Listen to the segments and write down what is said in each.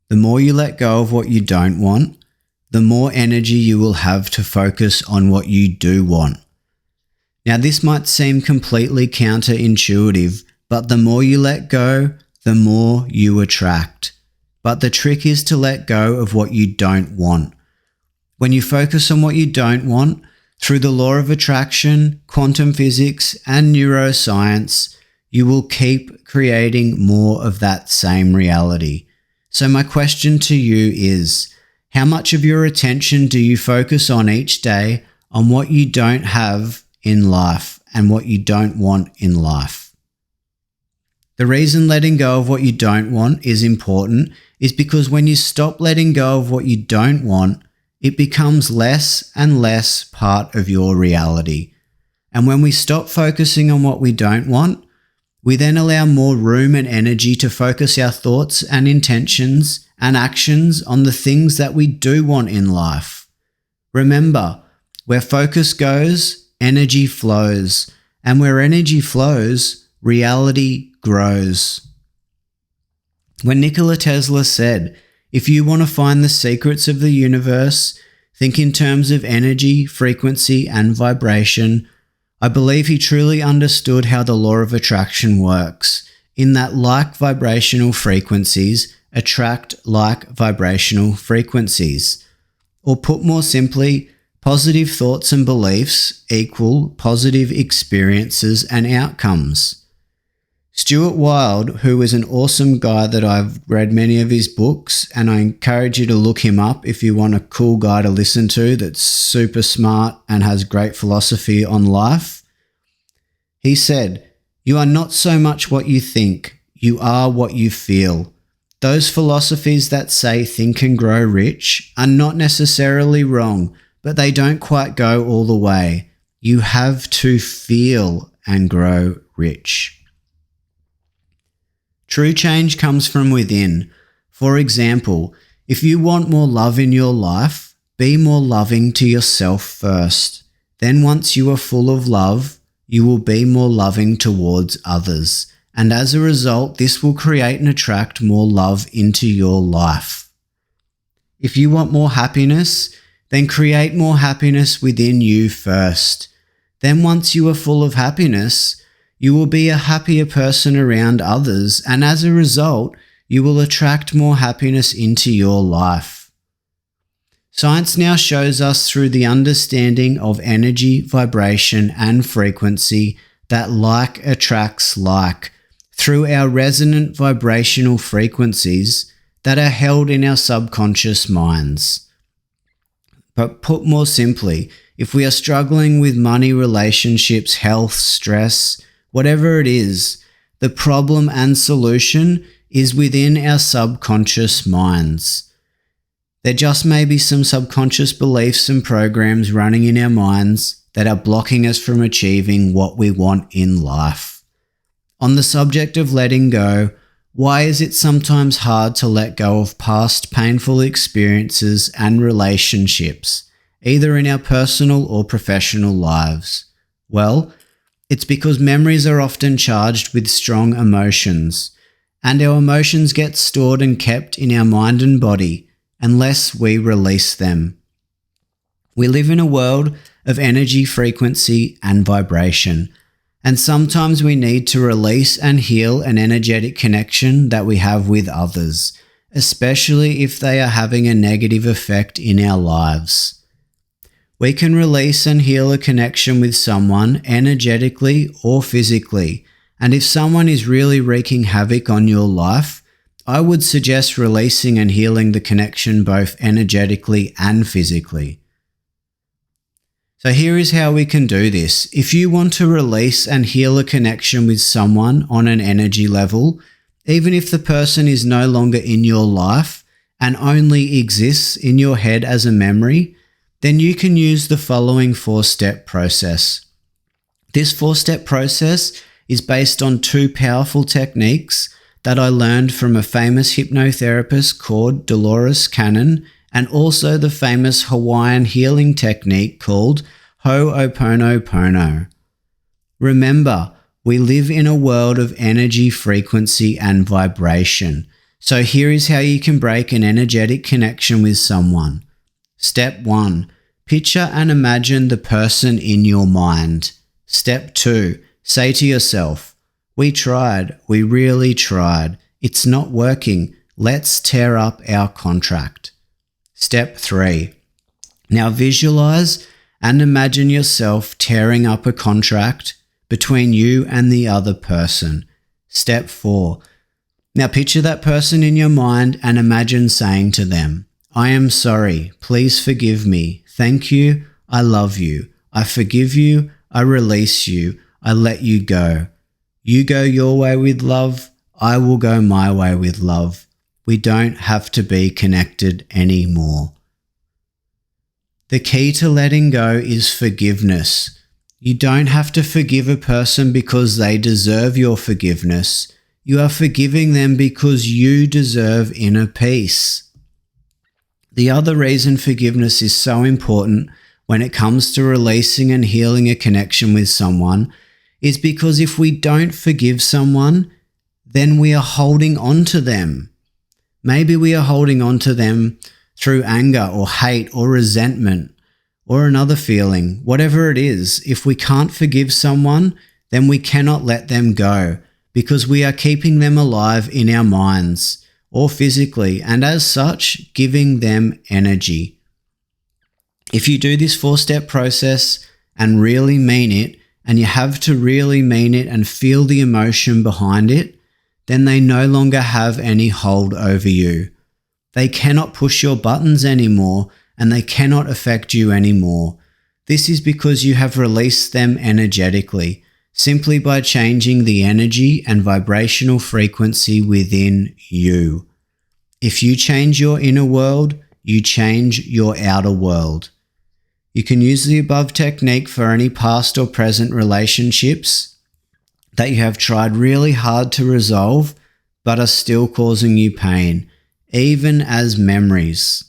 The more you let go of what you don't want, the more energy you will have to focus on what you do want. Now, this might seem completely counterintuitive, but the more you let go, the more you attract. But the trick is to let go of what you don't want. When you focus on what you don't want, through the law of attraction, quantum physics, and neuroscience, you will keep creating more of that same reality. So my question to you is, how much of your attention do you focus on each day on what you don't have in life and what you don't want in life? The reason letting go of what you don't want is important is because when you stop letting go of what you don't want, it becomes less and less part of your reality. And when we stop focusing on what we don't want, we then allow more room and energy to focus our thoughts and intentions and actions on the things that we do want in life. Remember, where focus goes, energy flows. And where energy flows, reality grows. When Nikola Tesla said, "If you want to find the secrets of the universe, think in terms of energy, frequency, and vibration," I believe he truly understood how the law of attraction works, in that like vibrational frequencies attract like vibrational frequencies. Or put more simply, positive thoughts and beliefs equal positive experiences and outcomes. Stuart Wilde, who is an awesome guy that I've read many of his books, and I encourage you to look him up if you want a cool guy to listen to that's super smart and has great philosophy on life. He said, "You are not so much what you think, you are what you feel." Those philosophies that say think and grow rich are not necessarily wrong, but they don't quite go all the way. You have to feel and grow rich. True change comes from within. For example, if you want more love in your life, be more loving to yourself first. Then once you are full of love, you will be more loving towards others. And as a result, this will create and attract more love into your life. If you want more happiness, then create more happiness within you first. Then once you are full of happiness, you will be a happier person around others, and as a result, you will attract more happiness into your life. Science now shows us through the understanding of energy, vibration, and frequency that like attracts like, through our resonant vibrational frequencies that are held in our subconscious minds. But put more simply, if we are struggling with money, relationships, health, stress, whatever it is, the problem and solution is within our subconscious minds. There just may be some subconscious beliefs and programs running in our minds that are blocking us from achieving what we want in life. On the subject of letting go, why is it sometimes hard to let go of past painful experiences and relationships, either in our personal or professional lives? Well, it's because memories are often charged with strong emotions, and our emotions get stored and kept in our mind and body unless we release them. We live in a world of energy, frequency, and vibration, and sometimes we need to release and heal an energetic connection that we have with others, especially if they are having a negative effect in our lives. We can release and heal a connection with someone energetically or physically, and if someone is really wreaking havoc on your life, I would suggest releasing and healing the connection both energetically and physically. So here is how we can do this. If you want to release and heal a connection with someone on an energy level, even if the person is no longer in your life and only exists in your head as a memory, then you can use the following 4-step process. This 4-step process is based on 2 powerful techniques that I learned from a famous hypnotherapist called Dolores Cannon, and also the famous Hawaiian healing technique called Ho'oponopono. Remember, we live in a world of energy, frequency, and vibration. So here is how you can break an energetic connection with someone. Step 1. Picture and imagine the person in your mind. Step 2. Say to yourself, "We tried, we really tried. It's not working. Let's tear up our contract." Step 3. Now visualize and imagine yourself tearing up a contract between you and the other person. Step 4. Now picture that person in your mind and imagine saying to them, "I am sorry. Please forgive me. Thank you. I love you. I forgive you. I release you. I let you go. You go your way with love. I will go my way with love. We don't have to be connected anymore." The key to letting go is forgiveness. You don't have to forgive a person because they deserve your forgiveness. You are forgiving them because you deserve inner peace. The other reason forgiveness is so important when it comes to releasing and healing a connection with someone is because if we don't forgive someone, then we are holding on to them. Maybe we are holding on to them through anger or hate or resentment or another feeling, whatever it is. If we can't forgive someone, then we cannot let them go because we are keeping them alive in our minds or physically, and as such, giving them energy. If you do this 4-step process and really mean it, and you have to really mean it and feel the emotion behind it, then they no longer have any hold over you. They cannot push your buttons anymore and they cannot affect you anymore. This is because you have released them energetically, simply by changing the energy and vibrational frequency within you. If you change your inner world, you change your outer world. You can use the above technique for any past or present relationships that you have tried really hard to resolve but are still causing you pain, even as memories.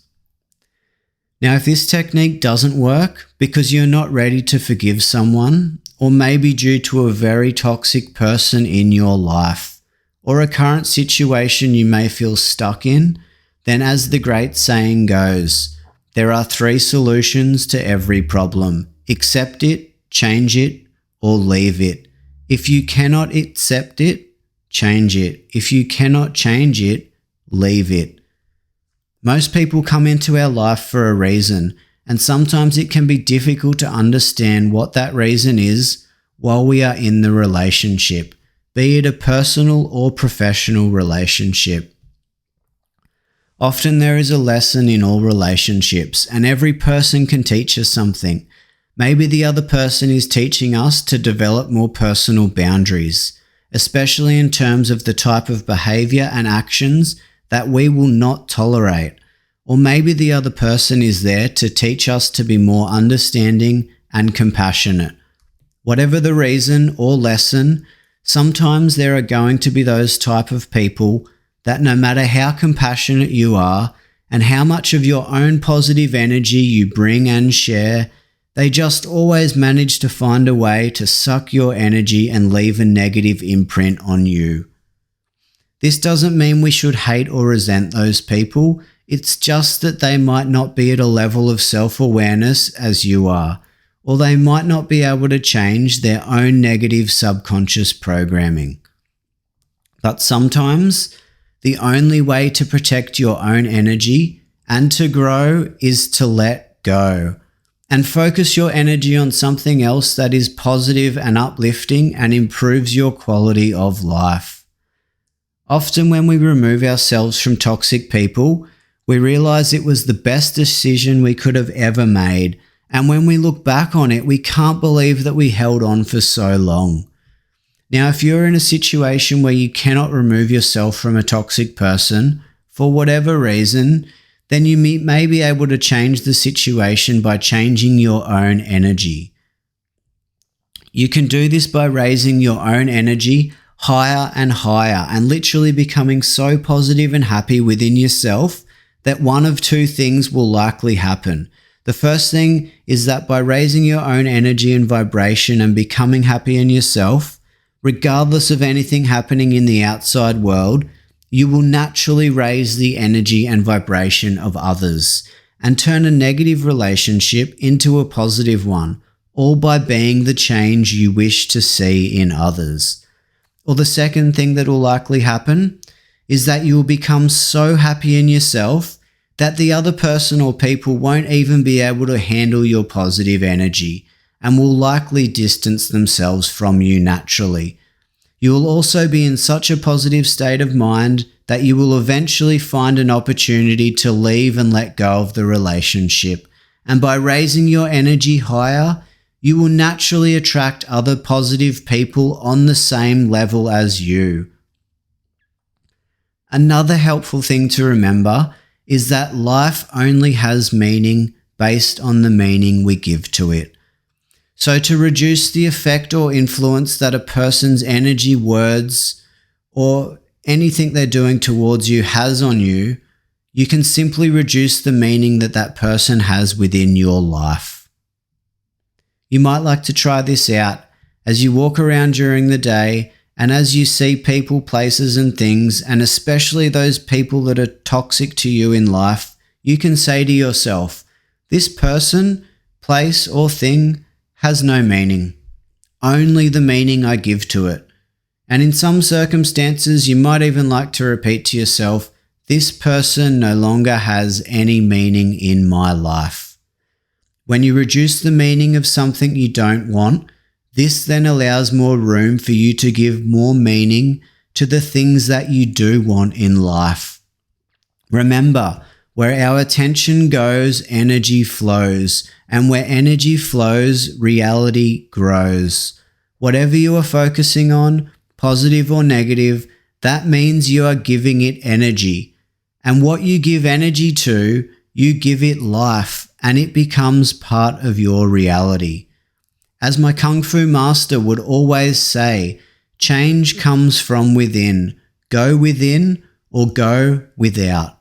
Now, if this technique doesn't work because you're not ready to forgive someone, or maybe due to a very toxic person in your life, or a current situation you may feel stuck in, then as the great saying goes, there are 3 solutions to every problem. Accept it, change it, or leave it. If you cannot accept it, change it. If you cannot change it, leave it. Most people come into our life for a reason, and sometimes it can be difficult to understand what that reason is while we are in the relationship, be it a personal or professional relationship. Often there is a lesson in all relationships, and every person can teach us something. Maybe the other person is teaching us to develop more personal boundaries, especially in terms of the type of behavior and actions that we will not tolerate. Or maybe the other person is there to teach us to be more understanding and compassionate. Whatever the reason or lesson, sometimes there are going to be those type of people that no matter how compassionate you are and how much of your own positive energy you bring and share, they just always manage to find a way to suck your energy and leave a negative imprint on you. This doesn't mean we should hate or resent those people. It's just that they might not be at a level of self-awareness as you are, or they might not be able to change their own negative subconscious programming. But sometimes the only way to protect your own energy and to grow is to let go and focus your energy on something else that is positive and uplifting and improves your quality of life. Often when we remove ourselves from toxic people, we realize it was the best decision we could have ever made. And when we look back on it, we can't believe that we held on for so long. Now, if you're in a situation where you cannot remove yourself from a toxic person for whatever reason, then you may be able to change the situation by changing your own energy. You can do this by raising your own energy higher and higher and literally becoming so positive and happy within yourself that one of 2 things will likely happen. The first thing is that by raising your own energy and vibration and becoming happy in yourself, regardless of anything happening in the outside world, you will naturally raise the energy and vibration of others and turn a negative relationship into a positive one, all by being the change you wish to see in others. Or the second thing that will likely happen is that you will become so happy in yourself that the other person or people won't even be able to handle your positive energy and will likely distance themselves from you naturally. You will also be in such a positive state of mind that you will eventually find an opportunity to leave and let go of the relationship. And by raising your energy higher, you will naturally attract other positive people on the same level as you. Another helpful thing to remember is that life only has meaning based on the meaning we give to it. So to reduce the effect or influence that a person's energy, words, or anything they're doing towards you has on you, you can simply reduce the meaning that that person has within your life. You might like to try this out as you walk around during the day and as you see people, places and things, and especially those people that are toxic to you in life, you can say to yourself, this person, place or thing has no meaning, only the meaning I give to it. And in some circumstances, you might even like to repeat to yourself, this person no longer has any meaning in my life. When you reduce the meaning of something you don't want, this then allows more room for you to give more meaning to the things that you do want in life. Remember, where our attention goes, energy flows, and where energy flows, reality grows. Whatever you are focusing on, positive or negative, that means you are giving it energy. And what you give energy to, you give it life, and it becomes part of your reality. As my Kung Fu master would always say, change comes from within. Go within or go without.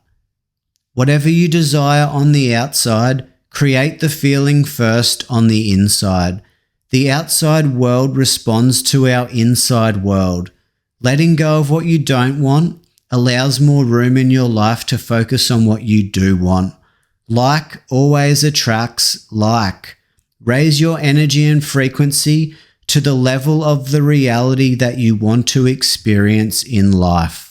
Whatever you desire on the outside, create the feeling first on the inside. The outside world responds to our inside world. Letting go of what you don't want allows more room in your life to focus on what you do want. Like always attracts like. Raise your energy and frequency to the level of the reality that you want to experience in life.